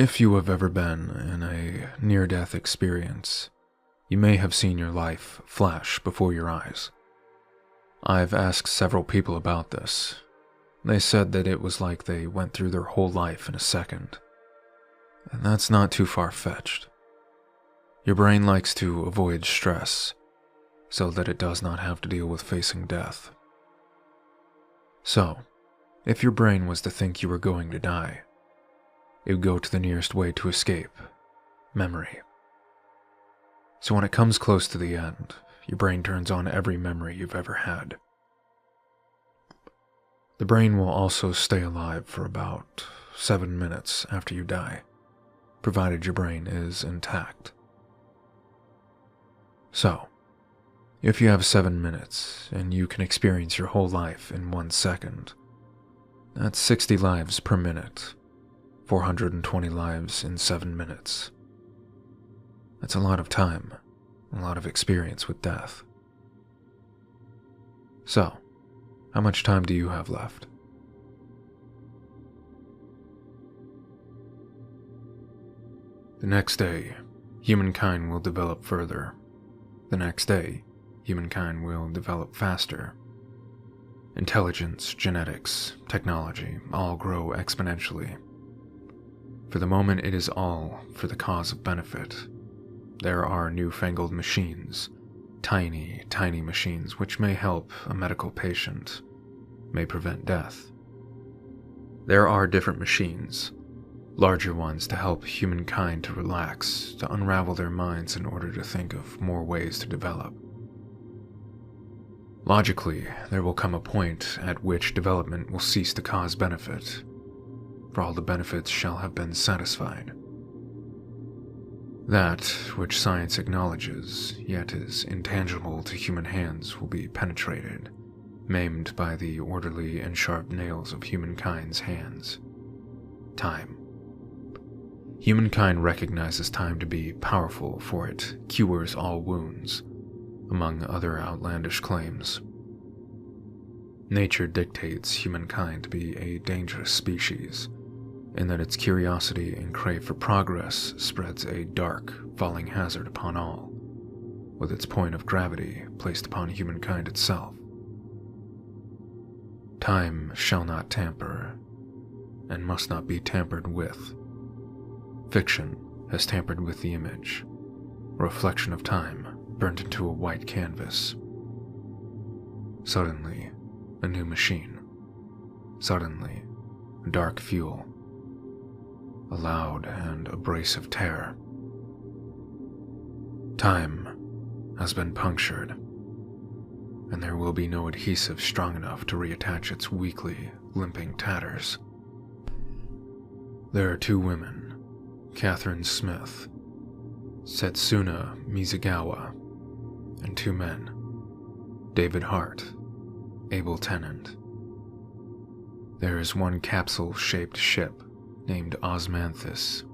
If you have ever been in a near-death experience, you may have seen your life flash before your eyes. I've asked several people about this. They said that it was like they went through their whole life in a second. And that's not too far-fetched. Your brain likes to avoid stress, so that it does not have to deal with facing death. So, if your brain was to think you were going to die, it would go to the nearest way to escape: memory. So when it comes close to the end, your brain turns on every memory you've ever had. The brain will also stay alive for about 7 minutes after you die, provided your brain is intact. So, if you have 7 minutes and you can experience your whole life in 1 second, that's 60 lives per minute, 420 lives in 7 minutes. That's a lot of time, a lot of experience with death. So, how much time do you have left? The next day, humankind will develop further. The next day, humankind will develop faster. Intelligence, genetics, technology all grow exponentially. For the moment, it is all for the cause of benefit. There are newfangled machines, tiny, tiny machines which may help a medical patient, may prevent death. There are different machines, larger ones to help humankind to relax, to unravel their minds in order to think of more ways to develop. Logically, there will come a point at which development will cease to cause benefit, for all the benefits shall have been satisfied. That which science acknowledges, yet is intangible to human hands, will be penetrated, maimed by the orderly and sharp nails of humankind's hands. Time. Humankind recognizes time to be powerful, for it cures all wounds, among other outlandish claims. Nature dictates humankind to be a dangerous species, in that its curiosity and crave for progress spreads a dark, falling hazard upon all, with its point of gravity placed upon humankind itself. Time shall not tamper, and must not be tampered with. Fiction has tampered with the image, a reflection of time burnt into a white canvas. Suddenly, a new machine. Suddenly, dark fuel. A loud and abrasive tear. Time has been punctured, and there will be no adhesive strong enough to reattach its weakly, limping tatters. There are 2 women, Catherine Smith, Setsuna Mizugawa, and 2 men, David Hart, Abel Tennant. There is 1 capsule-shaped ship named Osmanthus.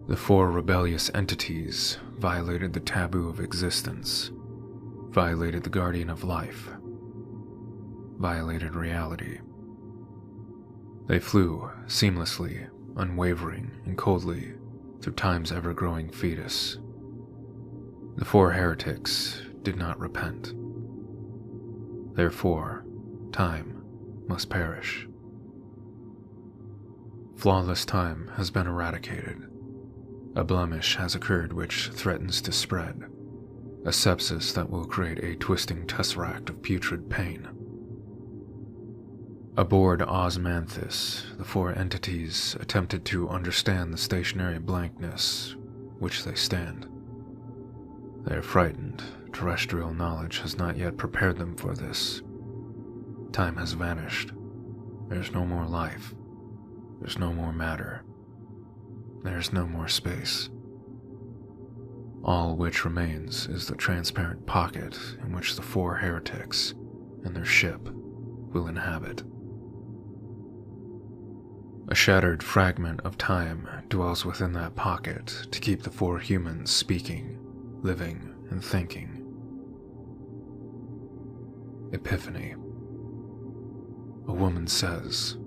The 4 rebellious entities violated the taboo of existence, violated the guardian of life, violated reality. They flew seamlessly, unwavering and coldly through time's ever-growing fetus. The 4 heretics did not repent. Therefore, time must perish. Flawless time has been eradicated. A blemish has occurred which threatens to spread, a sepsis that will create a twisting tesseract of putrid pain. Aboard Osmanthus, the 4 entities attempted to understand the stationary blankness which they stand. They are frightened. Terrestrial knowledge has not yet prepared them for this. Time has vanished. There's no more life. There's no more matter. There's no more space. All which remains is the transparent pocket in which the 4 heretics and their ship will inhabit. A shattered fragment of time dwells within that pocket to keep the 4 humans speaking, living, and thinking. Epiphany. A woman says,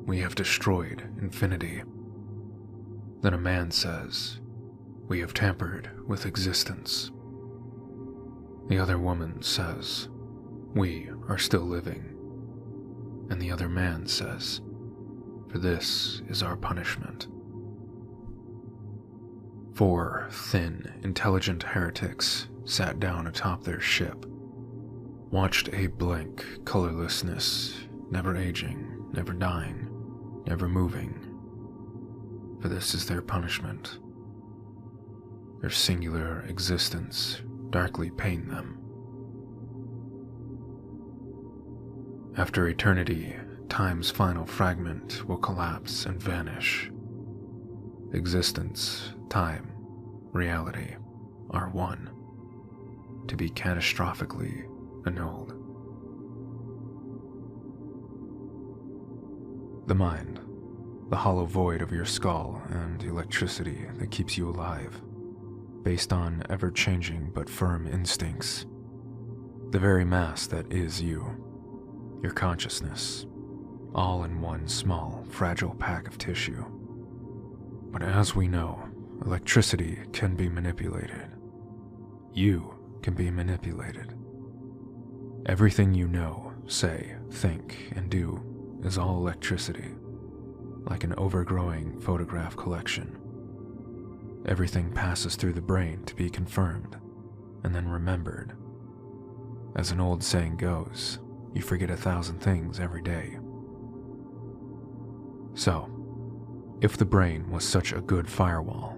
"We have destroyed infinity. Then a man says, "We have tampered with existence." The other woman says, "We are still living." And the other man says, "For this is our punishment." 4 thin, intelligent heretics sat down atop their ship, watched a blank colorlessness, never aging, never dying, never moving. For this is their punishment. Their singular existence darkly pained them. After eternity, time's final fragment will collapse and vanish. Existence, time, reality are one, to be catastrophically annulled. The mind, the hollow void of your skull and electricity that keeps you alive, based on ever-changing but firm instincts. The very mass that is you, your consciousness, all in one small, fragile pack of tissue. But as we know, electricity can be manipulated. You can be manipulated. Everything you know, say, think, and do is all electricity, like an overgrowing photograph collection. Everything passes through the brain to be confirmed, and then remembered. As an old saying goes, you forget 1,000 things every day. So, if the brain was such a good firewall,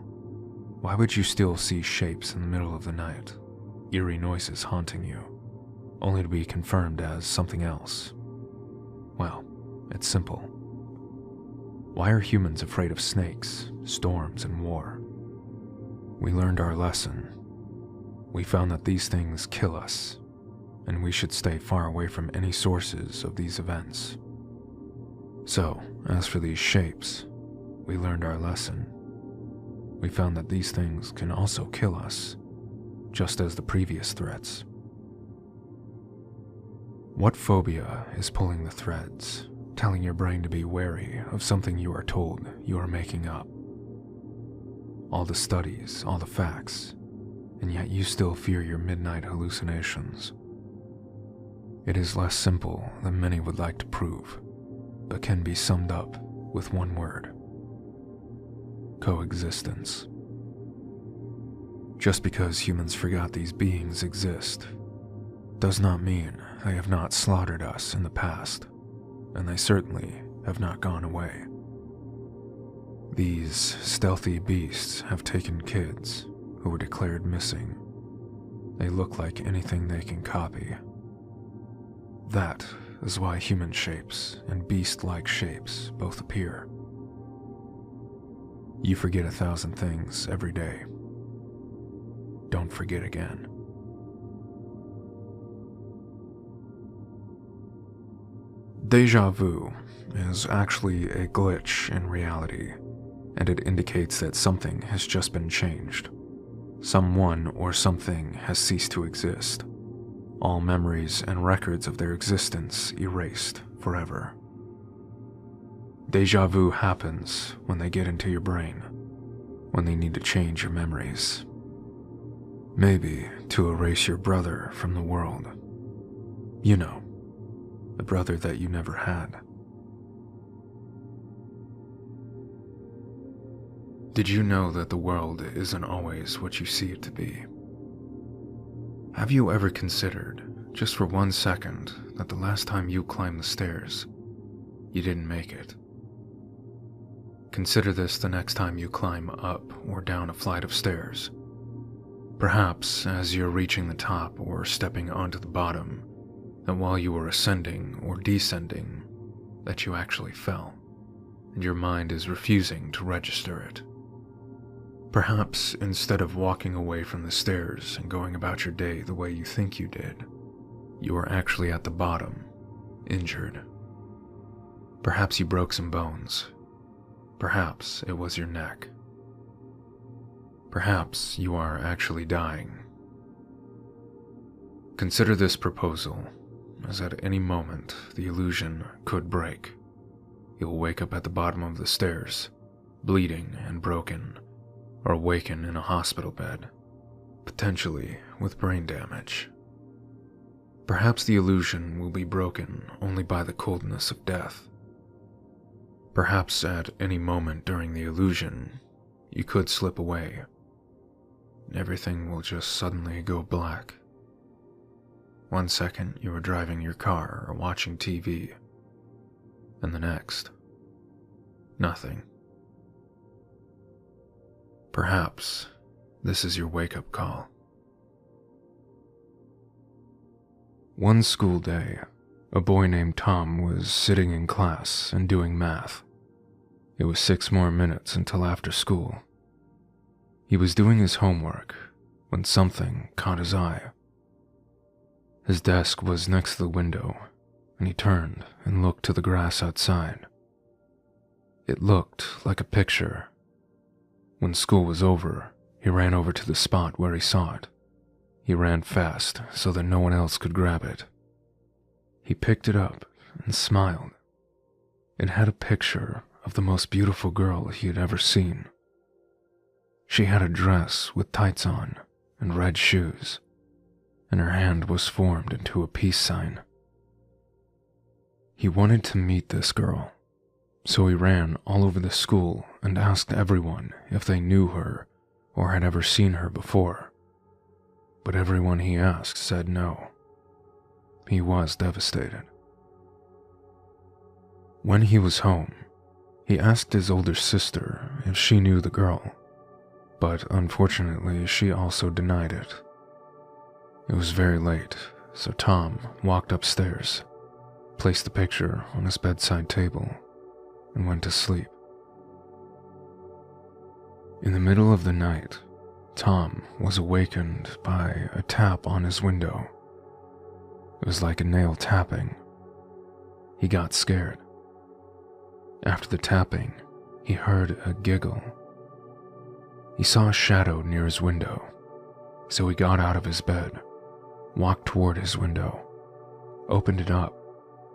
why would you still see shapes in the middle of the night, eerie noises haunting you, only to be confirmed as something else? Well, it's simple. Why are humans afraid of snakes, storms, and war? We learned our lesson. We found that these things kill us, and we should stay far away from any sources of these events. So, as for these shapes, we learned our lesson. We found that these things can also kill us, just as the previous threats. What phobia is pulling the threads, telling your brain to be wary of something you are told you are making up? All the studies, all the facts, and yet you still fear your midnight hallucinations. It is less simple than many would like to prove, but can be summed up with one word: coexistence. Just because humans forgot these beings exist does not mean they have not slaughtered us in the past, and they certainly have not gone away. These stealthy beasts have taken kids who were declared missing. They look like anything they can copy. That is why human shapes and beast-like shapes both appear. You forget 1,000 things every day. Don't forget again. Deja vu is actually a glitch in reality, and it indicates that something has just been changed. Someone or something has ceased to exist. All memories and records of their existence erased forever. Deja vu happens when they get into your brain, when they need to change your memories. Maybe to erase your brother from the world. You know, the brother that you never had. Did you know that the world isn't always what you see it to be? Have you ever considered, just for 1 second, that the last time you climbed the stairs, you didn't make it? Consider this the next time you climb up or down a flight of stairs. Perhaps as you're reaching the top or stepping onto the bottom, that while you were ascending or descending, that you actually fell, and your mind is refusing to register it. Perhaps instead of walking away from the stairs and going about your day the way you think you did, you were actually at the bottom, injured. Perhaps you broke some bones. Perhaps it was your neck. Perhaps you are actually dying. Consider this proposal, as at any moment the illusion could break. You'll wake up at the bottom of the stairs, bleeding and broken, or awaken in a hospital bed, potentially with brain damage. Perhaps the illusion will be broken only by the coldness of death. Perhaps at any moment during the illusion, you could slip away. Everything will just suddenly go black. 1 second you are driving your car or watching TV, and the next, nothing. Perhaps this is your wake-up call. One school day, a boy named Tom was sitting in class and doing math. It was 6 more minutes until after school. He was doing his homework when something caught his eye. His desk was next to the window, and he turned and looked to the grass outside. It looked like a picture. When school was over, he ran over to the spot where he saw it. He ran fast so that no one else could grab it. He picked it up and smiled. It had a picture of the most beautiful girl he had ever seen. She had a dress with tights on and red shoes, and her hand was formed into a peace sign. He wanted to meet this girl, so he ran all over the school and asked everyone if they knew her or had ever seen her before. But everyone he asked said no. He was devastated. When he was home, he asked his older sister if she knew the girl, but unfortunately she also denied it. It was very late, so Tom walked upstairs, placed the picture on his bedside table, and went to sleep. In the middle of the night, Tom was awakened by a tap on his window. It was like a nail tapping. He got scared. After the tapping, he heard a giggle. He saw a shadow near his window, so he got out of his bed, walked toward his window, opened it up,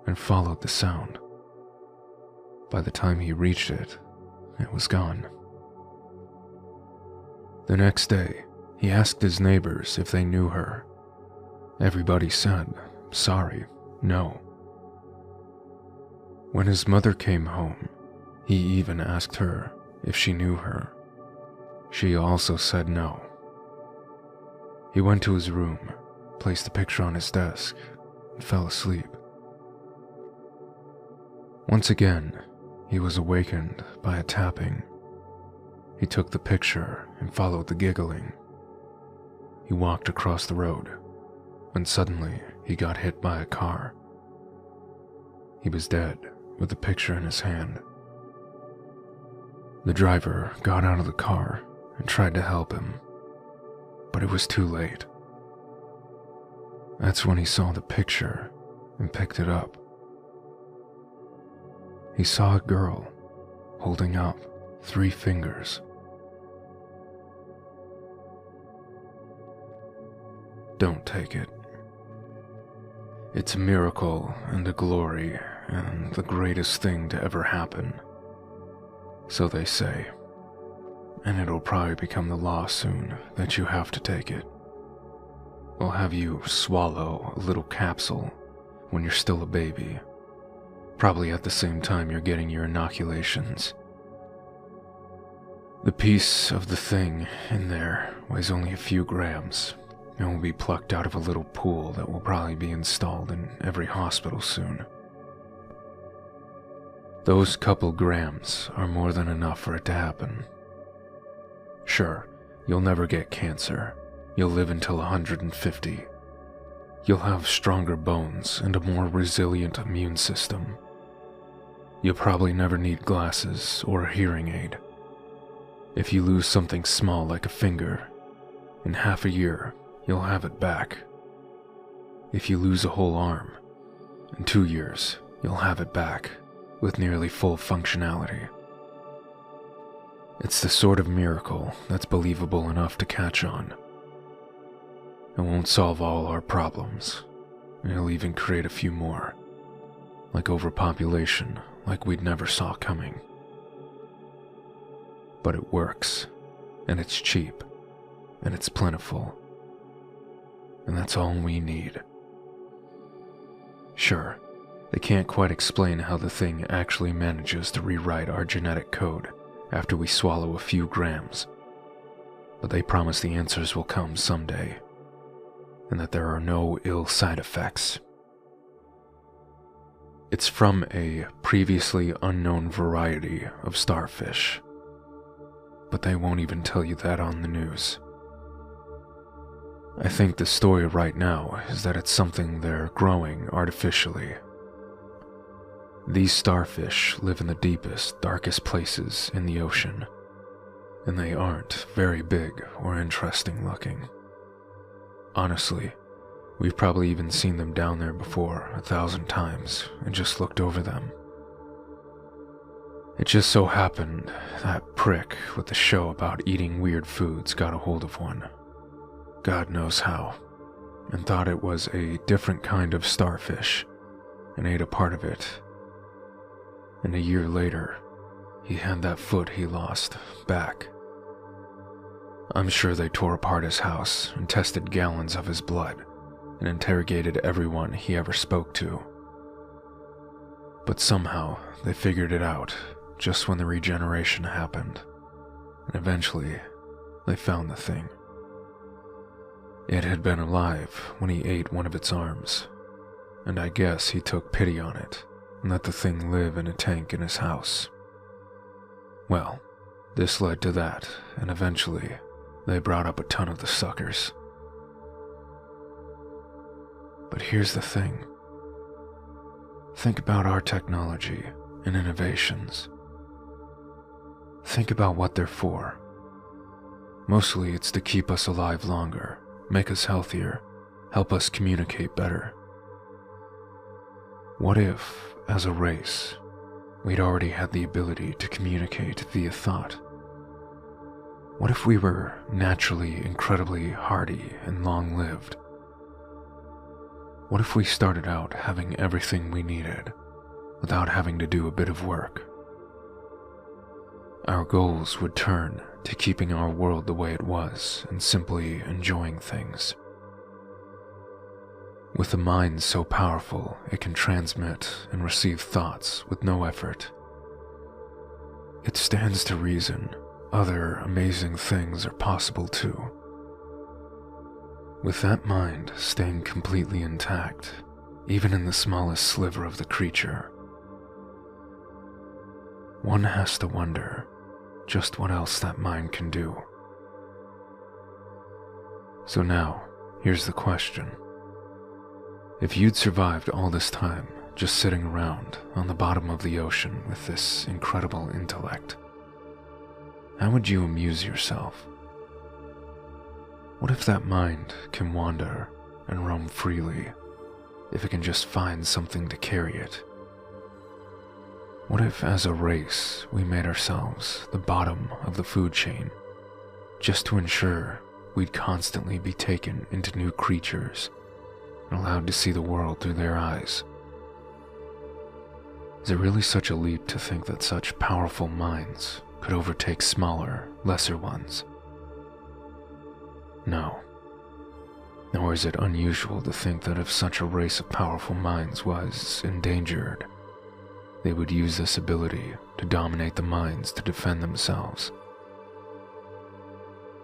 and followed the sound. By the time he reached it, it was gone. The next day, he asked his neighbors if they knew her. Everybody said, sorry, no. When his mother came home, he even asked her if she knew her. She also said no. He went to his room, placed the picture on his desk, and fell asleep. Once again, he was awakened by a tapping. He took the picture and followed the giggling. He walked across the road, when suddenly he got hit by a car. He was dead, with the picture in his hand. The driver got out of the car and tried to help him, but it was too late. That's when he saw the picture and picked it up. He saw a girl holding up 3 fingers. Don't take it. It's a miracle and a glory and the greatest thing to ever happen. So they say. And it'll probably become the law soon that you have to take it. We'll have you swallow a little capsule when you're still a baby. Probably at the same time you're getting your inoculations. The piece of the thing in there weighs only a few grams and will be plucked out of a little pool that will probably be installed in every hospital soon. Those couple grams are more than enough for it to happen. Sure, you'll never get cancer. You'll live until 150. You'll have stronger bones and a more resilient immune system. You'll probably never need glasses or a hearing aid. If you lose something small like a finger, in half a year, you'll have it back. If you lose a whole arm, in 2 years, you'll have it back with nearly full functionality. It's the sort of miracle that's believable enough to catch on. It won't solve all our problems, and it'll even create a few more, like overpopulation, like we'd never saw coming. But it works, and it's cheap, and it's plentiful. And that's all we need. Sure, they can't quite explain how the thing actually manages to rewrite our genetic code after we swallow a few grams, but they promise the answers will come someday, and that there are no ill side effects. It's from a previously unknown variety of starfish, but they won't even tell you that on the news. I think the story right now is that it's something they're growing artificially. These starfish live in the deepest, darkest places in the ocean, and they aren't very big or interesting looking. Honestly, we've probably even seen them down there before 1,000 times and just looked over them. It just so happened that prick with the show about eating weird foods got a hold of one, God knows how, and thought it was a different kind of starfish, and ate a part of it. And a year later, he had that foot he lost back. I'm sure they tore apart his house and tested gallons of his blood and interrogated everyone he ever spoke to. But somehow they figured it out just when the regeneration happened, and eventually they found the thing. It had been alive when he ate one of its arms, and I guess he took pity on it and let the thing live in a tank in his house. Well, this led to that, and eventually they brought up a ton of the suckers. But here's the thing. Think about our technology and innovations. Think about what they're for. Mostly it's to keep us alive longer, make us healthier, help us communicate better. What if, as a race, we'd already had the ability to communicate via thought? What if we were naturally incredibly hardy and long-lived? What if we started out having everything we needed without having to do a bit of work? Our goals would turn to keeping our world the way it was and simply enjoying things. With a mind so powerful it can transmit and receive thoughts with no effort, it stands to reason other amazing things are possible too. With that mind staying completely intact, even in the smallest sliver of the creature, one has to wonder just what else that mind can do. So now, here's the question. If you'd survived all this time just sitting around on the bottom of the ocean with this incredible intellect, how would you amuse yourself? What if that mind can wander and roam freely, if it can just find something to carry it? What if, as a race, we made ourselves the bottom of the food chain, just to ensure we'd constantly be taken into new creatures and allowed to see the world through their eyes? Is it really such a leap to think that such powerful minds could overtake smaller, lesser ones? No. Nor is it unusual to think that if such a race of powerful minds was endangered, they would use this ability to dominate the minds to defend themselves.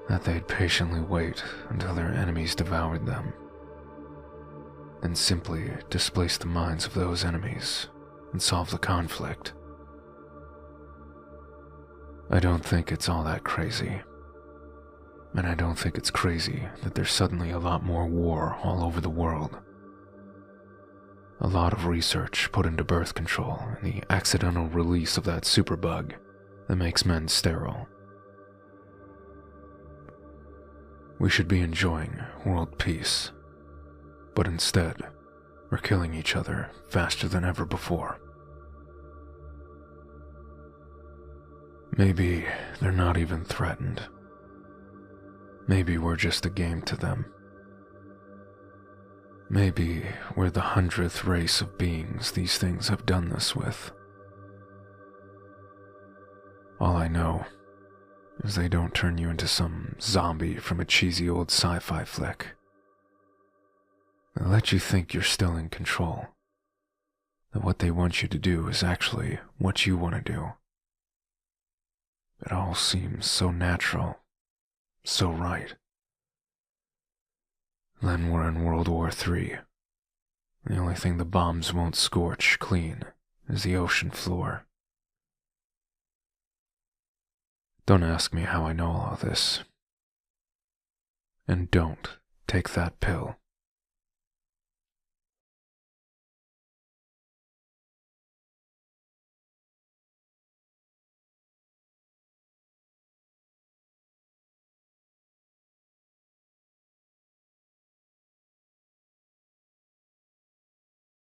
That they'd patiently wait until their enemies devoured them, then simply displace the minds of those enemies and solve the conflict. I don't think it's all that crazy. And I don't think it's crazy that there's suddenly a lot more war all over the world. A lot of research put into birth control and the accidental release of that superbug that makes men sterile. We should be enjoying world peace, but instead, we're killing each other faster than ever before. Maybe they're not even threatened. Maybe we're just a game to them. Maybe we're the 100th race of beings these things have done this with. All I know as they don't turn you into some zombie from a cheesy old sci-fi flick. They let you think you're still in control, that what they want you to do is actually what you want to do. It all seems so natural, so right. Then we're in World War III. The only thing the bombs won't scorch clean is the ocean floor. Don't ask me how I know all this. And don't take that pill.